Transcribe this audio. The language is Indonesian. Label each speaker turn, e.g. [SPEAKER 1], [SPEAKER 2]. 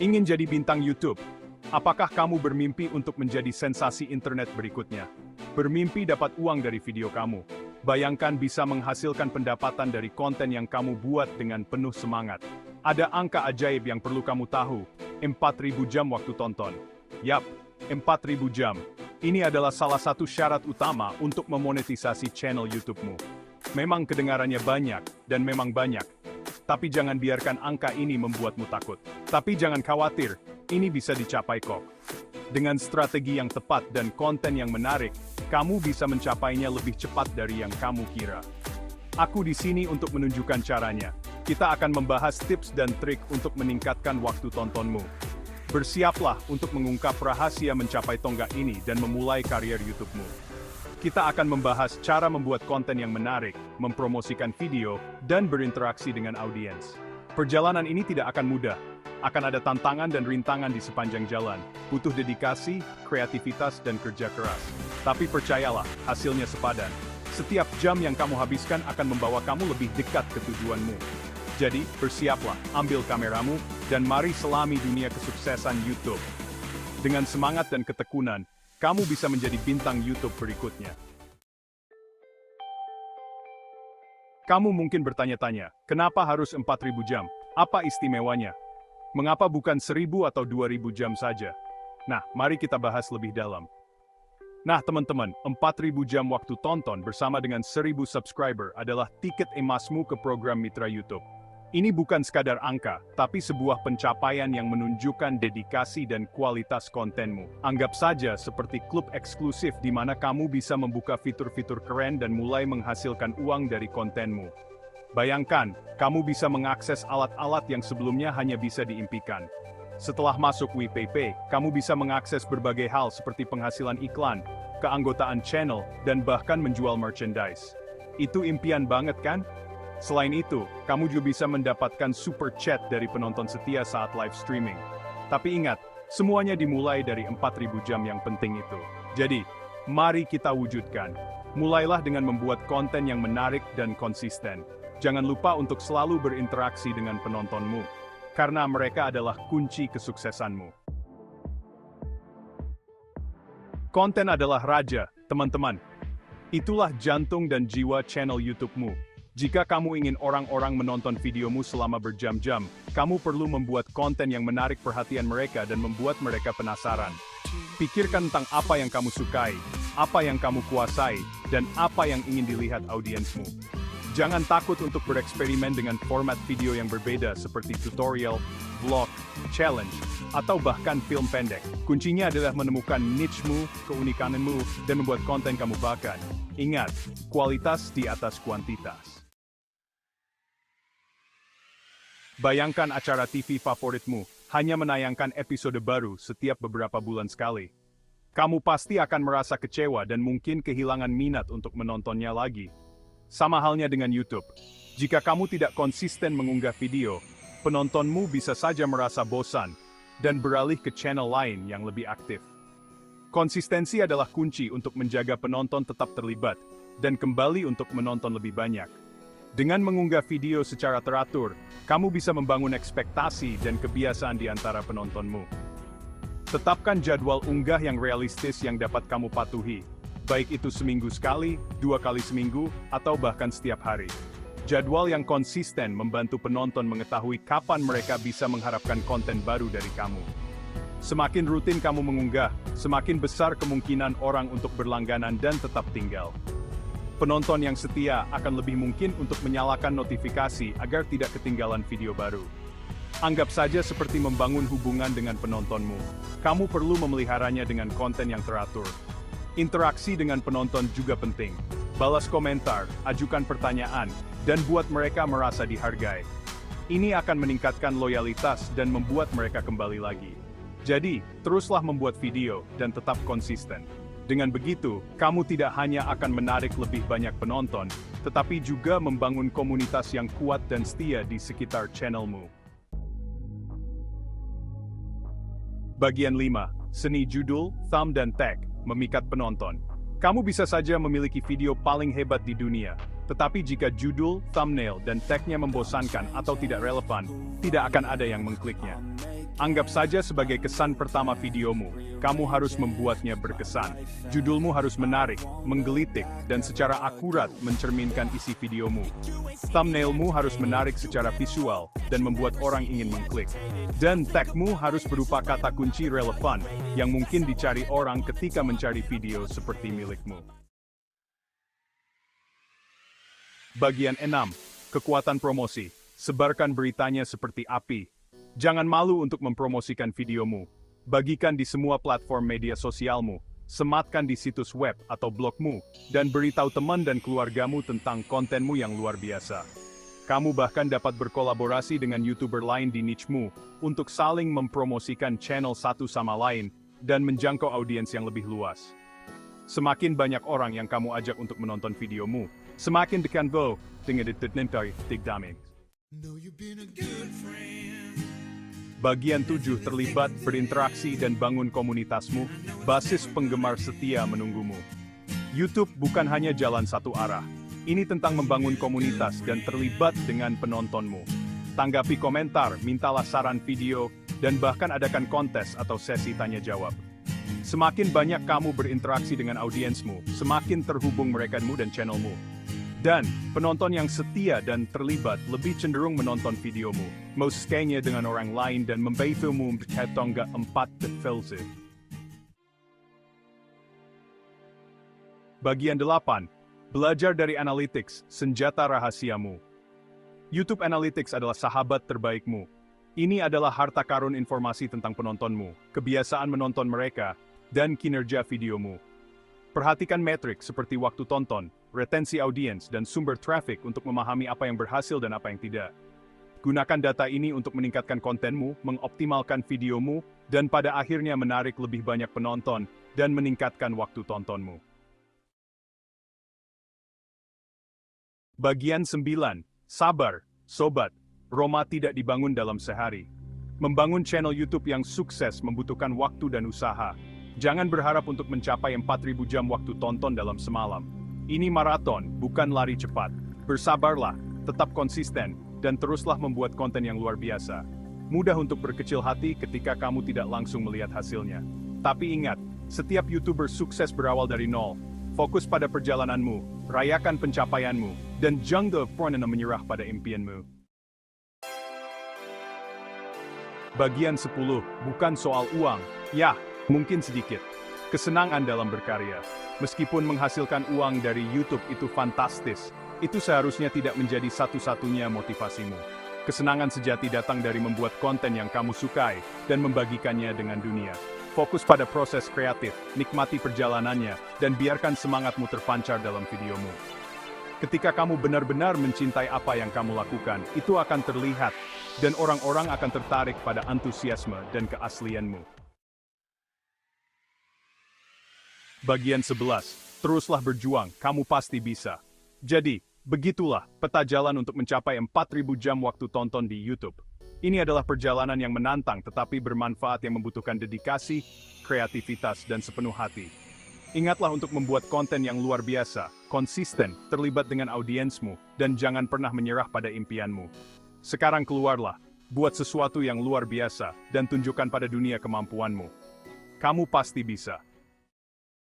[SPEAKER 1] Ingin jadi bintang YouTube? Apakah kamu bermimpi untuk menjadi sensasi internet berikutnya? Bermimpi dapat uang dari video kamu. Bayangkan bisa menghasilkan pendapatan dari konten yang kamu buat dengan penuh semangat. Ada angka ajaib yang perlu kamu tahu, 4.000 jam waktu tonton. Yap, 4.000 jam. Ini adalah salah satu syarat utama untuk memonetisasi channel YouTube-mu. Memang kedengarannya banyak, dan memang banyak. Tapi jangan biarkan angka ini membuatmu takut. Tapi jangan khawatir, ini bisa dicapai kok. Dengan strategi yang tepat dan konten yang menarik, kamu bisa mencapainya lebih cepat dari yang kamu kira. Aku di sini untuk menunjukkan caranya. Kita akan membahas tips dan trik untuk meningkatkan waktu tontonmu. Bersiaplah untuk mengungkap rahasia mencapai tonggak ini dan memulai karier YouTube-mu. Kita akan membahas cara membuat konten yang menarik, mempromosikan video, dan berinteraksi dengan audiens. Perjalanan ini tidak akan mudah. Akan ada tantangan dan rintangan di sepanjang jalan. Butuh dedikasi, kreativitas, dan kerja keras. Tapi percayalah, hasilnya sepadan. Setiap jam yang kamu habiskan akan membawa kamu lebih dekat ke tujuanmu. Jadi, bersiaplah, ambil kameramu, dan mari selami dunia kesuksesan YouTube. Dengan semangat dan ketekunan, kamu bisa menjadi bintang YouTube berikutnya. Kamu mungkin bertanya-tanya, kenapa harus 4.000 jam? Apa istimewanya? Mengapa bukan 1.000 atau 2.000 jam saja? Nah, mari kita bahas lebih dalam. Nah teman-teman, 4.000 jam waktu tonton bersama dengan 1.000 subscriber adalah tiket emasmu ke program Mitra YouTube. Ini bukan sekadar angka, tapi sebuah pencapaian yang menunjukkan dedikasi dan kualitas kontenmu. Anggap saja seperti klub eksklusif di mana kamu bisa membuka fitur-fitur keren dan mulai menghasilkan uang dari kontenmu. Bayangkan, kamu bisa mengakses alat-alat yang sebelumnya hanya bisa diimpikan. Setelah masuk WPP, kamu bisa mengakses berbagai hal seperti penghasilan iklan, keanggotaan channel, dan bahkan menjual merchandise. Itu impian banget kan? Selain itu, kamu juga bisa mendapatkan super chat dari penonton setia saat live streaming. Tapi ingat, semuanya dimulai dari 4.000 jam yang penting itu. Jadi, mari kita wujudkan. Mulailah dengan membuat konten yang menarik dan konsisten. Jangan lupa untuk selalu berinteraksi dengan penontonmu, karena mereka adalah kunci kesuksesanmu. Konten adalah raja, teman-teman. Itulah jantung dan jiwa channel YouTube-mu. Jika kamu ingin orang-orang menonton videomu selama berjam-jam, kamu perlu membuat konten yang menarik perhatian mereka dan membuat mereka penasaran. Pikirkan tentang apa yang kamu sukai, apa yang kamu kuasai, dan apa yang ingin dilihat audiensmu. Jangan takut untuk bereksperimen dengan format video yang berbeda seperti tutorial, vlog, challenge, atau bahkan film pendek. Kuncinya adalah menemukan niche-mu, keunikanmu, dan membuat konten kamu bakat. Ingat, kualitas di atas kuantitas. Bayangkan acara TV favoritmu hanya menayangkan episode baru setiap beberapa bulan sekali. Kamu pasti akan merasa kecewa dan mungkin kehilangan minat untuk menontonnya lagi. Sama halnya dengan YouTube. Jika kamu tidak konsisten mengunggah video, penontonmu bisa saja merasa bosan dan beralih ke channel lain yang lebih aktif. Konsistensi adalah kunci untuk menjaga penonton tetap terlibat dan kembali untuk menonton lebih banyak. Dengan mengunggah video secara teratur, kamu bisa membangun ekspektasi dan kebiasaan di antara penontonmu. Tetapkan jadwal unggah yang realistis yang dapat kamu patuhi, baik itu seminggu sekali, 2 kali seminggu, atau bahkan setiap hari. Jadwal yang konsisten membantu penonton mengetahui kapan mereka bisa mengharapkan konten baru dari kamu. Semakin rutin kamu mengunggah, semakin besar kemungkinan orang untuk berlangganan dan tetap tinggal. Penonton yang setia akan lebih mungkin untuk menyalakan notifikasi agar tidak ketinggalan video baru. Anggap saja seperti membangun hubungan dengan penontonmu. Kamu perlu memeliharanya dengan konten yang teratur. Interaksi dengan penonton juga penting. Balas komentar, ajukan pertanyaan, dan buat mereka merasa dihargai. Ini akan meningkatkan loyalitas dan membuat mereka kembali lagi. Jadi, teruslah membuat video dan tetap konsisten. Dengan begitu, kamu tidak hanya akan menarik lebih banyak penonton, tetapi juga membangun komunitas yang kuat dan setia di sekitar channelmu. Bagian 5. Seni judul, thumb dan tag, memikat penonton. Kamu bisa saja memiliki video paling hebat di dunia, tetapi jika judul, thumbnail, dan tag-nya membosankan atau tidak relevan, tidak akan ada yang mengkliknya. Anggap saja sebagai kesan pertama videomu, kamu harus membuatnya berkesan. Judulmu harus menarik, menggelitik, dan secara akurat mencerminkan isi videomu. Thumbnailmu harus menarik secara visual, dan membuat orang ingin mengklik. Dan tagmu harus berupa kata kunci relevan, yang mungkin dicari orang ketika mencari video seperti milikmu. Bagian 6. Kekuatan promosi. Sebarkan beritanya seperti api. Jangan malu untuk mempromosikan videomu. Bagikan di semua platform media sosialmu, sematkan di situs web atau blogmu, dan beritahu teman dan keluargamu tentang kontenmu yang luar biasa. Kamu bahkan dapat berkolaborasi dengan YouTuber lain di niche-mu untuk saling mempromosikan channel satu sama lain dan menjangkau audiens yang lebih luas. Semakin banyak orang yang kamu ajak untuk menonton videomu, semakin dekat dengan tigdaming. Bagian 7. Terlibat, berinteraksi, dan bangun komunitasmu. Basis penggemar setia menunggumu. YouTube bukan hanya jalan satu arah. Ini tentang membangun komunitas dan terlibat dengan penontonmu. Tanggapi komentar, mintalah saran video, dan bahkan adakan kontes atau sesi tanya-jawab. Semakin banyak kamu berinteraksi dengan audiensmu, semakin terhubung merekamu dan channelmu. Dan, penonton yang setia dan terlibat lebih cenderung menonton videomu, mau skanya dengan orang lain dan membantumu bertangga 4 filse. Bagian 8. Belajar dari Analytics, senjata rahasiamu. YouTube Analytics adalah sahabat terbaikmu. Ini adalah harta karun informasi tentang penontonmu, kebiasaan menonton mereka, dan kinerja videomu. Perhatikan metrik seperti waktu tonton, retensi audiens, dan sumber traffic untuk memahami apa yang berhasil dan apa yang tidak. Gunakan data ini untuk meningkatkan kontenmu, mengoptimalkan videomu, dan pada akhirnya menarik lebih banyak penonton dan meningkatkan waktu tontonmu. Bagian 9. Sabar, sobat. Roma tidak dibangun dalam sehari. Membangun channel YouTube yang sukses membutuhkan waktu dan usaha. Jangan berharap untuk mencapai 4.000 jam waktu tonton dalam semalam. Ini maraton, bukan lari cepat. Bersabarlah, tetap konsisten, dan teruslah membuat konten yang luar biasa. Mudah untuk berkecil hati ketika kamu tidak langsung melihat hasilnya. Tapi ingat, setiap YouTuber sukses berawal dari nol. Fokus pada perjalananmu, rayakan pencapaianmu, dan jangan pernah menyerah pada impianmu. Bagian 10, bukan soal uang. Ya, mungkin sedikit. Kesenangan dalam berkarya. Meskipun menghasilkan uang dari YouTube itu fantastis, itu seharusnya tidak menjadi satu-satunya motivasimu. Kesenangan sejati datang dari membuat konten yang kamu sukai dan membagikannya dengan dunia. Fokus pada proses kreatif, nikmati perjalanannya, dan biarkan semangatmu terpancar dalam videomu. Ketika kamu benar-benar mencintai apa yang kamu lakukan, itu akan terlihat, dan orang-orang akan tertarik pada antusiasme dan keaslianmu. Bagian 11, teruslah berjuang, kamu pasti bisa. Jadi, begitulah peta jalan untuk mencapai 4.000 jam waktu tonton di YouTube. Ini adalah perjalanan yang menantang tetapi bermanfaat yang membutuhkan dedikasi, kreativitas, dan sepenuh hati. Ingatlah untuk membuat konten yang luar biasa, konsisten, terlibat dengan audiensmu, dan jangan pernah menyerah pada impianmu. Sekarang keluarlah, buat sesuatu yang luar biasa, dan tunjukkan pada dunia kemampuanmu. Kamu pasti bisa.